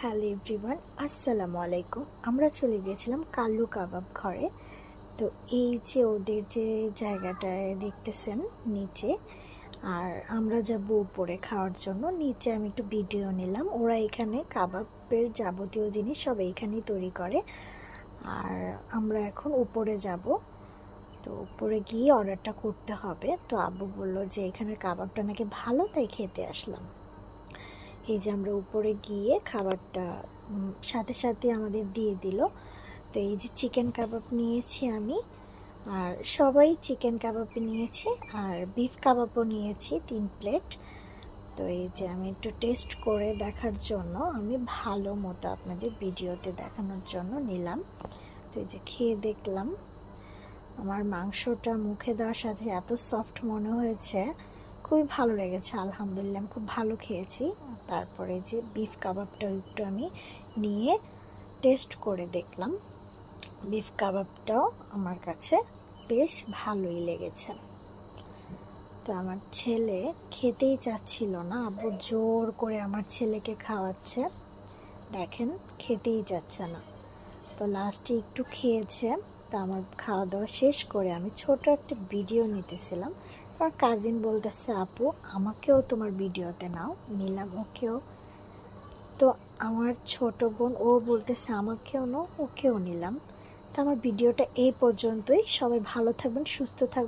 Hello everyone, আসসালামু আলাইকুম। আমরা চলে গিয়েছিলাম কাল্লু কাবাব ঘরে। তো এই যে ওদের যে জায়গাটায় দেখতেছেন নিচে, আর আমরা যাব উপরে খাওয়ার জন্য। নিচে আমি একটু ভিডিও নিলাম। ওরা এখানে কাবাবের যাবতীয় জিনিস সব এইখানেই তৈরি করে। আর আমরা এখন উপরে যাব। তো উপরে গিয়ে অর্ডারটা করতে হবে। তো আব্বু বললো যে এখানের কাবাবটা নাকি ভালো, তাই খেতে আসলাম। এই যে আমরা উপরে গিয়ে খাবারটা সাথে সাথে আমাদের দিয়ে দিল। তো এই যে চিকেন কাবাব নিয়েছি আমি, আর সবাই চিকেন কাবাব নিয়েছে, আর বিফ কাবাবও নিয়েছি 3 প্লেট। তো এই যে আমি একটু টেস্ট করে দেখার জন্য, আমি ভালো মতো আপনাদের ভিডিওতে দেখানোর জন্য নিলাম। তো এই যে খেয়ে দেখলাম, আমার মাংসটা মুখে দেওয়ার সাথে এত সফট মনে হয়েছে, খুবই ভালো লেগেছে। আলহামদুলিল্লাহ, আমি খুব ভালো খেয়েছি। তারপরে যে বিফ কাবাবটা একটু আমি নিয়ে টেস্ট করে দেখলাম। বিফ কাবাবটাও আমার কাছে বেশ ভালোই লেগেছে। তো আমার ছেলে খেতেই চাচ্ছিল না, আব্বু জোর করে আমার ছেলেকে খাওয়াচ্ছে। দেখেন, খেতেই যাচ্ছে না। তো লাস্টে একটু খেয়েছে। তা আমার খাওয়া দাওয়া শেষ করে আমি ছোট একটা ভিডিও নিতেছিলাম। আমার কাজিন বলতেছে, আপু আমাকেও তোমার ভিডিওতে নাও। নিলাম ওকেও। তো আমার ছোট বোন ও বলতেছে আমাকেও নাও, ওকেও নিলাম। তো আমার ভিডিওটা এই পর্যন্তই। সবাই ভালো থাকবেন, সুস্থ থাকবেন।